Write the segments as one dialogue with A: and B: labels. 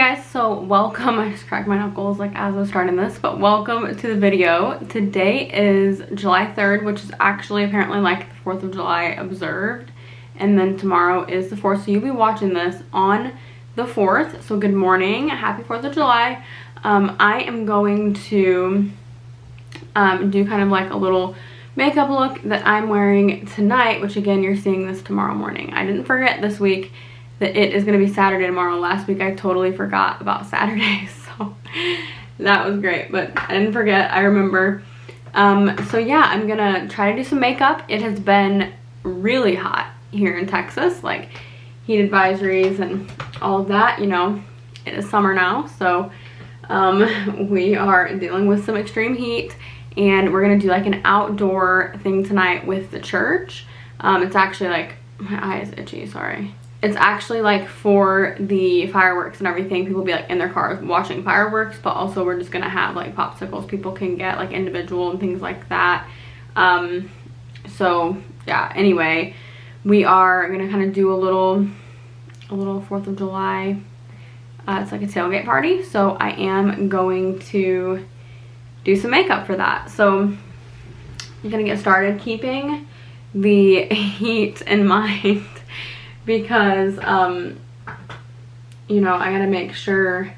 A: guys, so welcome. I just cracked my knuckles like as I was starting this, but welcome to the video. Today is July 3rd, which is actually apparently like the 4th of July observed, and then tomorrow is the 4th, so you'll be watching this on the 4th. So good morning, happy 4th of July. I am going to do kind of like a little makeup look that I'm wearing tonight, which again, you're seeing this tomorrow morning. I didn't forget this week that it is going to be Saturday tomorrow. Last week I totally forgot about Saturday, so that was great, but I didn't forget, I remember. So yeah, I'm gonna try to do some makeup. It has been really hot here in Texas, like heat advisories and all of that, you know. It is summer now, so we are dealing with some extreme heat, and we're gonna do like an outdoor thing tonight with the church. It's actually like, my eye is itchy, sorry. It's actually like for the fireworks and everything. People be like in their cars watching fireworks, but also we're just gonna have like popsicles people can get like individual and things like that. So yeah, anyway, we are gonna kind of do a little 4th of July. It's like a tailgate party, so I am going to do some makeup for that. So I'm gonna get started, keeping the heat in mind, because you know, I gotta make sure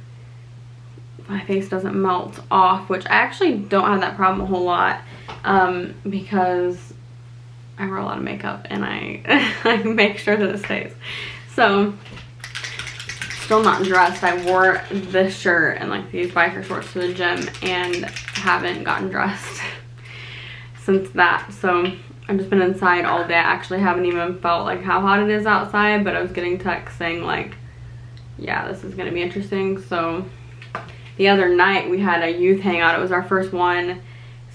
A: my face doesn't melt off, which I actually don't have that problem a whole lot, because I wear a lot of makeup and I make sure that it stays. So still not dressed. I wore this shirt and like these biker shorts to the gym and haven't gotten dressed since that. So I've just been inside all day. I actually haven't even felt like how hot it is outside, but I was getting texts saying like, yeah, this is gonna be interesting. So the other night we had a youth hangout. It was our first one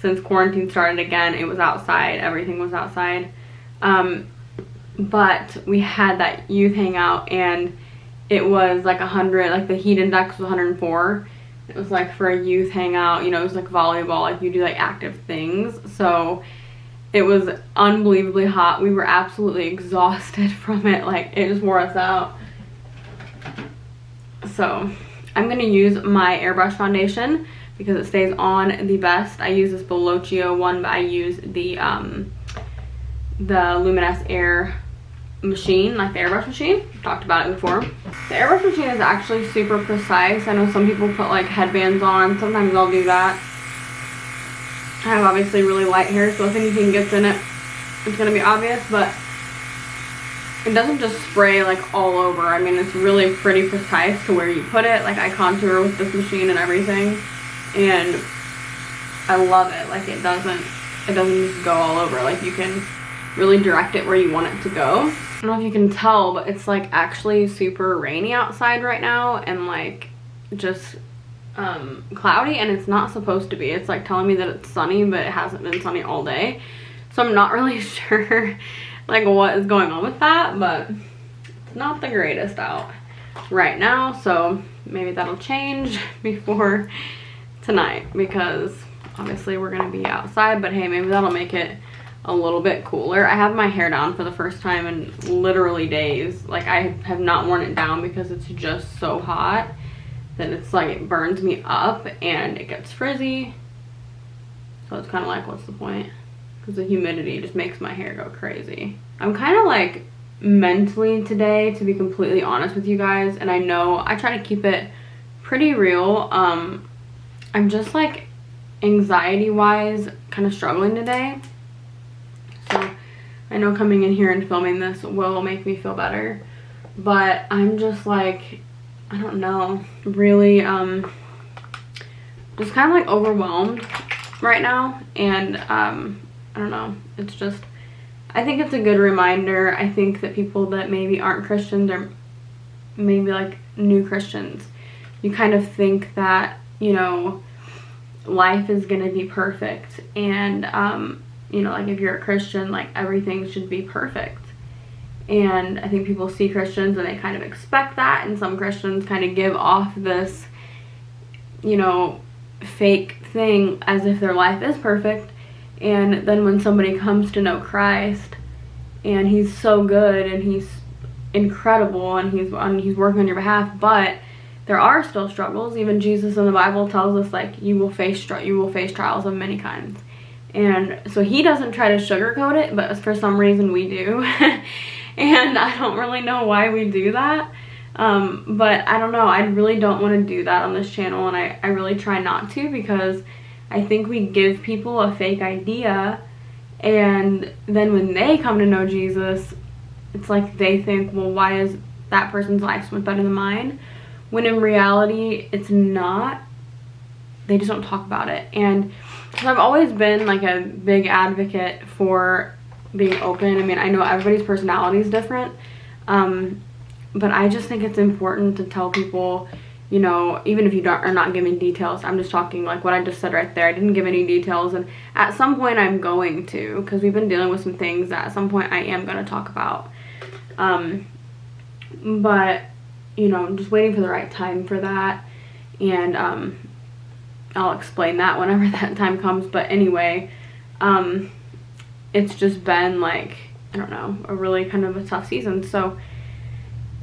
A: since quarantine started again. It was outside, everything was outside. But we had that youth hangout and it was like 100, like the heat index was 104. It was like for a youth hangout, you know, it was like volleyball, like you do like active things. So it was unbelievably hot. We were absolutely exhausted from it. Like, it just wore us out. So I'm gonna use my airbrush foundation because it stays on the best. I use this Bellocchio one, but I use the Luminous Air machine, like the airbrush machine. I've talked about it before. The airbrush machine is actually super precise. I know some people put like headbands on. Sometimes I'll do that. I have obviously really light hair, so if anything gets in it, it's gonna be obvious, but it doesn't just spray like all over. I mean, it's really pretty precise to where you put it. Like, I contour with this machine and everything, and I love it. Like, it doesn't just go all over. Like, you can really direct it where you want it to go. I don't know if you can tell, but it's like actually super rainy outside right now, and like just cloudy, and it's not supposed to be. It's like telling me that it's sunny, but it hasn't been sunny all day, so I'm not really sure like what is going on with that, but it's not the greatest out right now, so maybe that'll change before tonight, because obviously we're gonna be outside, but hey, maybe that'll make it a little bit cooler. I have my hair down for the first time in literally days. Like, I have not worn it down because it's just so hot that it's like, it burns me up and it gets frizzy. So it's kind of like, what's the point? Because the humidity just makes my hair go crazy. I'm kind of like mentally today, to be completely honest with you guys, and I know I try to keep it pretty real. I'm just like anxiety wise kind of struggling today. So I know coming in here and filming this will make me feel better, but I'm just like, I don't know, really just kind of like overwhelmed right now, and I don't know, it's just, I think it's a good reminder. I think that people that maybe aren't Christians, or maybe like new Christians, you kind of think that, you know, life is gonna be perfect, and you know, like if you're a Christian, like everything should be perfect. And I think people see Christians and they kind of expect that, and some Christians kind of give off this, you know, fake thing as if their life is perfect. And then when somebody comes to know Christ and he's so good and he's incredible and he's working on your behalf, but there are still struggles. Even Jesus in the Bible tells us, like, you will face trials of many kinds. And so he doesn't try to sugarcoat it, but for some reason we do. And I don't really know why we do that. But I don't know, I really don't want to do that on this channel, and I really try not to, because I think we give people a fake idea, and then when they come to know Jesus, it's like they think, well, why is that person's life so much better than mine? When in reality, it's not. They just don't talk about it. And so I've always been like a big advocate for being open. I mean, I know everybody's personality is different, but I just think it's important to tell people, you know, even if you are not giving details. I'm just talking like what I just said right there. I didn't give any details, and at some point I'm going to, because we've been dealing with some things that at some point I am going to talk about. But, you know, I'm just waiting for the right time for that, and I'll explain that whenever that time comes. But anyway, it's just been like, I don't know, a really kind of a tough season. So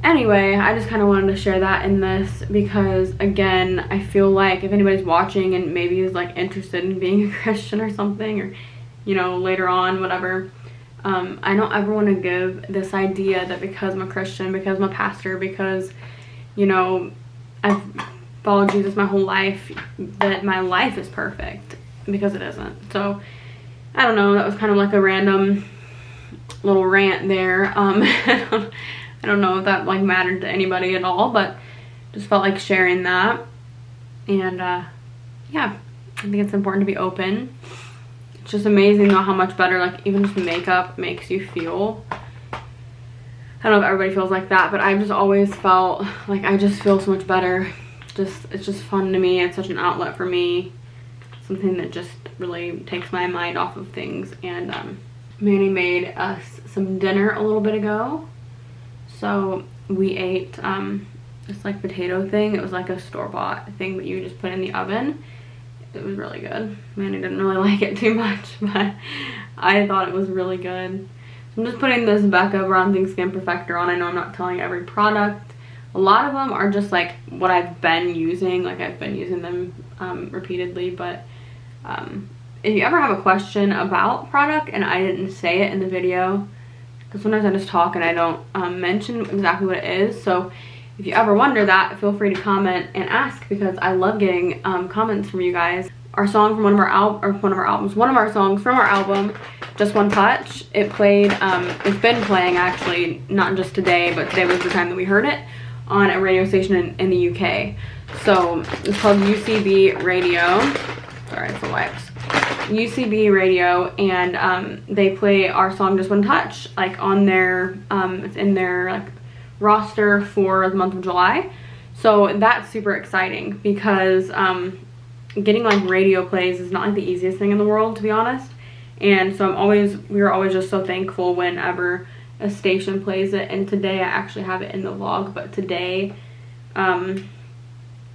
A: anyway, I just kind of wanted to share that in this, because again, I feel like if anybody's watching and maybe is like interested in being a Christian or something, or, you know, later on, whatever, I don't ever want to give this idea that because I'm a Christian, because I'm a pastor, because, you know, I've followed Jesus my whole life, that my life is perfect, because it isn't. So I don't know, that was kind of like a random little rant there. I don't know if that like mattered to anybody at all, but just felt like sharing that. And yeah, I think it's important to be open. It's just amazing though how much better, like, even just makeup makes you feel. I don't know if everybody feels like that, but I've just always felt like I just feel so much better. It's just fun to me. It's such an outlet for me, something that just really takes my mind off of things. And Manny made us some dinner a little bit ago. So we ate this like potato thing. It was like a store-bought thing, but you just put in the oven. It was really good. Manny didn't really like it too much, but I thought it was really good. So I'm just putting this Becca Bronzing Skin Perfector on. I know I'm not telling you every product. A lot of them are just like what I've been using. Like, I've been using them repeatedly. But if you ever have a question about product and I didn't say it in the video, because sometimes I just talk and I don't mention exactly what it is. So if you ever wonder that, feel free to comment and ask, because I love getting comments from you guys. Our song from one of our songs from our album, Just One Touch, it played, it's been playing actually, not just today, but today was the time that we heard it on a radio station in the UK. So it's called UCB Radio. Sorry, it's the wipes. UCB Radio, and they play our song Just One Touch, like on their it's in their like roster for the month of July. So that's super exciting, because getting like radio plays is not like the easiest thing in the world, to be honest. And so we were always just so thankful whenever a station plays it. And today, I actually have it in the vlog, but today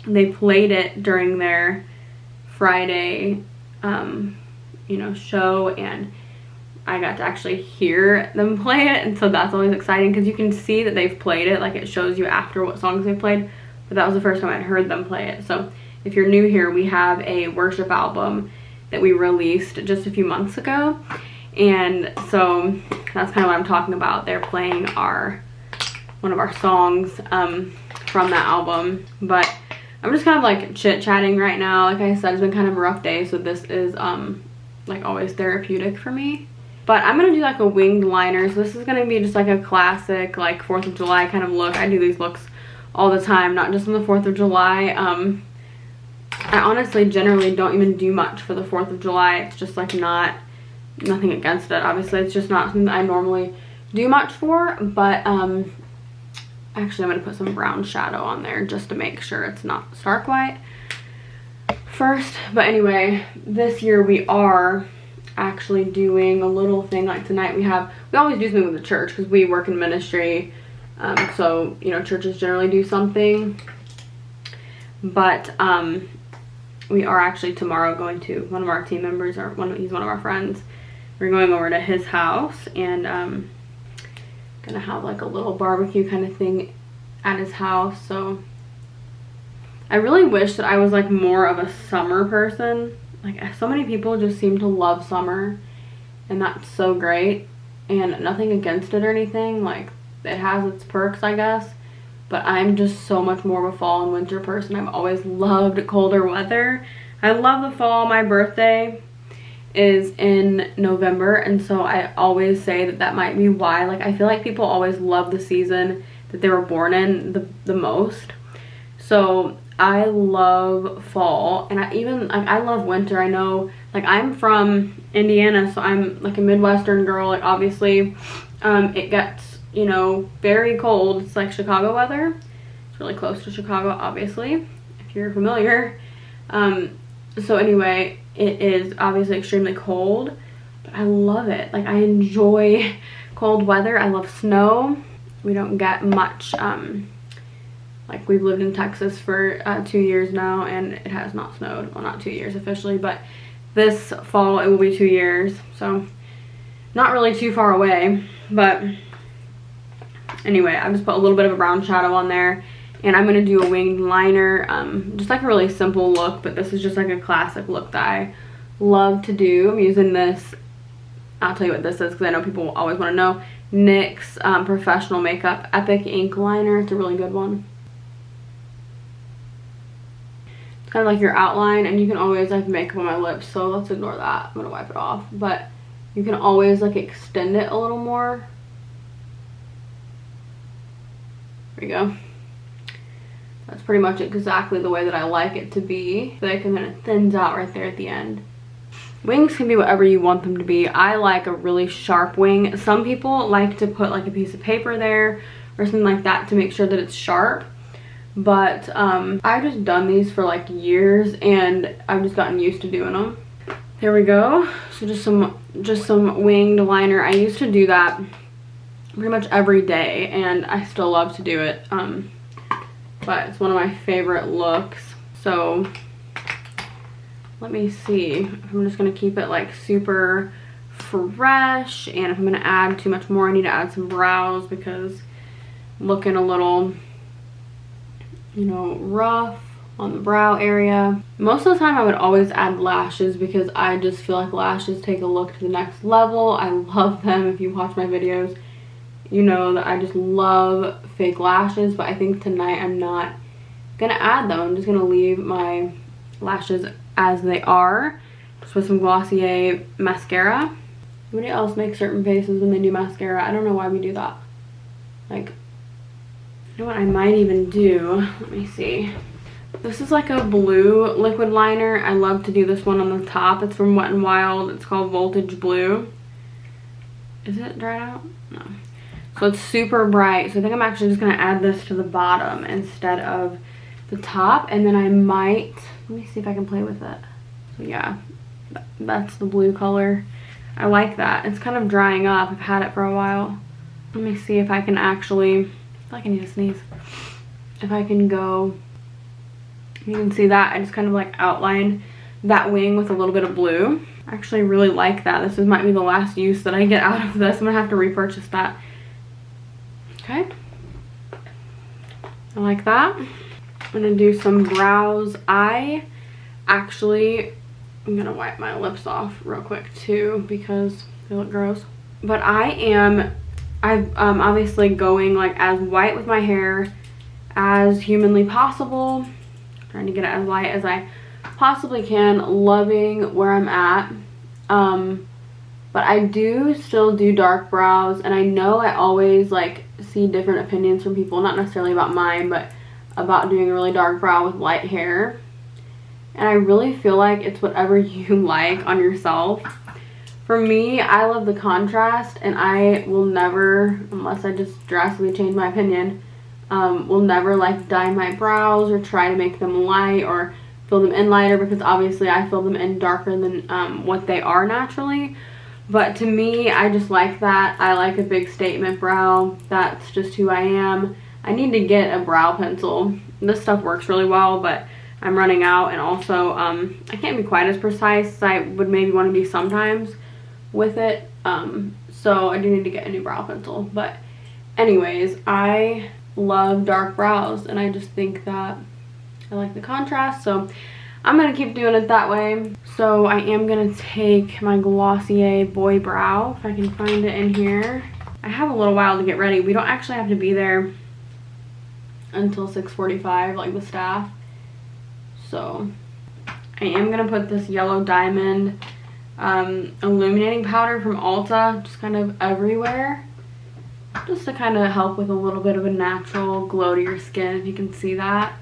A: they played it during their Friday you know, show, and I got to actually hear them play it, and so that's always exciting, because you can see that they've played it, like it shows you after what songs they played, but that was the first time I'd heard them play it. So if you're new here, we have a worship album that we released just a few months ago, and so that's kind of what I'm talking about. They're playing one of our songs from that album. But I'm just kind of like chit-chatting right now. Like I said, it's been kind of a rough day, so this is like always therapeutic for me. But I'm gonna do like a winged liner, so this is gonna be just like a classic like 4th of July kind of look. I do these looks all the time, not just on the 4th of July. I honestly generally don't even do much for the 4th of July. It's just like nothing against it, obviously. It's just not something that I normally do much for. But actually I'm gonna put some brown shadow on there just to make sure it's not stark white first. But anyway, this year we are actually doing a little thing. Like tonight we always do something with the church, because we work in ministry, so you know, churches generally do something. But we are actually tomorrow going to one of our team members, he's one of our friends. We're going over to his house, and gonna have like a little barbecue kind of thing at his house. So I really wish that I was like more of a summer person. Like so many people just seem to love summer, and that's so great, and nothing against it or anything. Like it has its perks, I guess, but I'm just so much more of a fall and winter person. I've always loved colder weather. I love the fall. My birthday is in November, and so I always say that that might be why. Like I feel like people always love the season that they were born in the most. So I love fall, and I love winter. I know, like I'm from Indiana, so I'm like a Midwestern girl. Like obviously it gets, you know, very cold. It's like Chicago weather. It's really close to Chicago, obviously, if you're familiar. So anyway, it is obviously extremely cold, but I love it. Like I enjoy cold weather. I love snow. We don't get much, like we've lived in Texas for 2 years now, and it has not snowed. Well, not 2 years officially, but this fall it will be 2 years. So not really too far away, but anyway, I just put a little bit of a brown shadow on there. And I'm going to do a winged liner, just like a really simple look, but this is just like a classic look that I love to do. I'm using this, I'll tell you what this is because I know people always want to know, NYX Professional Makeup Epic Ink Liner. It's a really good one. It's kind of like your outline, and you can always, I have makeup on my lips, so let's ignore that. I'm going to wipe it off, but you can always like extend it a little more. There you go. That's pretty much exactly the way that I like it to be. Thick, and then it thins out right there at the end. Wings can be whatever you want them to be. I like a really sharp wing. Some people like to put like a piece of paper there or something like that to make sure that it's sharp. But I've just done these for like years, and I've just gotten used to doing them. There we go. So just some winged liner. I used to do that pretty much every day, and I still love to do it. But it's one of my favorite looks. So let me see if I'm just gonna keep it like super fresh, and if I'm gonna add too much more, I need to add some brows because I'm looking a little, you know, rough on the brow area. Most of the time I would always add lashes because I just feel like lashes take a look to the next level. I love them. If you watch my videos, you know that I just love fake lashes, but I think tonight I'm not gonna add them. I'm just gonna leave my lashes as they are, just with some Glossier mascara. Somebody else makes certain faces when they do mascara. I don't know why we do that. Like, you know what I might even do? Let me see. This is like a blue liquid liner. I love to do this one on the top. It's from Wet n Wild. It's called Voltage Blue. Is it dried out? No. So it's super bright. So I think I'm actually just going to add this to the bottom instead of the top. And then I might, let me see if I can play with it. So yeah, that's the blue color. I like that. It's kind of drying up. I've had it for a while. Let me see if I can actually, I feel like I need to sneeze. If I can go, you can see that. I just kind of like outline that wing with a little bit of blue. I actually really like that. This might be the last use that I get out of this. I'm going to have to repurchase that. Okay, I like that. I'm gonna do some brows. I'm gonna wipe my lips off real quick too because they look gross. But I'm obviously going like as white with my hair as humanly possible. Trying to get it as light as I possibly can, loving where I'm at. But I do still do dark brows, and I know I always like see different opinions from people, not necessarily about mine, but about doing a really dark brow with light hair. And I really feel like it's whatever you like on yourself. For me, I love the contrast, and I will never, unless I just drastically change my opinion, will never like dye my brows or try to make them light or fill them in lighter, because obviously I fill them in darker than what they are naturally. But to me, I just like that. I like a big statement brow. That's just who I am. I need to get a brow pencil. This stuff works really well, but I'm running out, and also I can't be quite as precise as I would maybe want to be sometimes with it. So I do need to get a new brow pencil. But anyways, I love dark brows, and I just think that I like the contrast, so I'm gonna keep doing it that way. So I am gonna take my Glossier Boy Brow, if I can find it in here. I have a little while to get ready. We don't actually have to be there until 6:45, like the staff. So I am gonna put this Yellow Diamond illuminating powder from Ulta just kind of everywhere, just to kind of help with a little bit of a natural glow to your skin, if you can see that,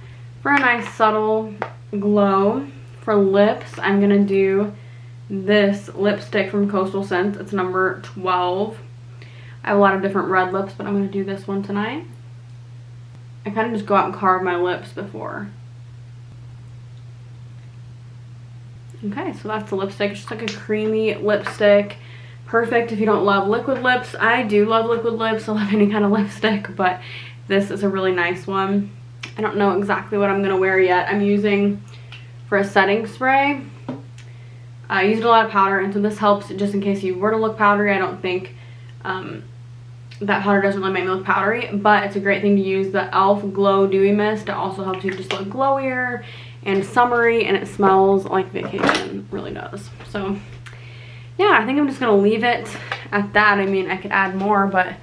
A: for a nice subtle glow. For lips, I'm gonna do this lipstick from Coastal Scents. It's number 12. I have a lot of different red lips, but I'm gonna do this one tonight. I kind of just go out and carve my lips before. Okay, so that's the lipstick. It's just like a creamy lipstick. Perfect if you don't love liquid lips. I do love liquid lips. I love any kind of lipstick, but this is a really nice one. I don't know exactly what I'm going to wear yet. I'm using, for a setting spray, I used a lot of powder, and so this helps just in case you were to look powdery. I don't think that powder doesn't really make me look powdery, but it's a great thing to use. The e.l.f. Glow Dewy Mist, it also helps you just look glowier and summery, and it smells like vacation. It really does. So yeah, I think I'm just gonna leave it at that. I mean, I could add more, but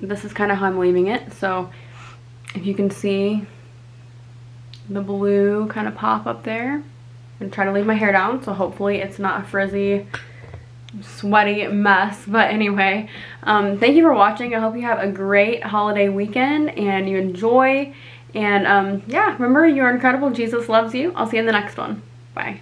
A: this is kind of how I'm leaving it. So if you can see the blue kind of pop up there, I'm gonna try to leave my hair down, so hopefully it's not a frizzy, sweaty mess. But anyway, thank you for watching. I hope you have a great holiday weekend and you enjoy. And yeah, remember, you're incredible. Jesus loves you. I'll see you in the next one. Bye.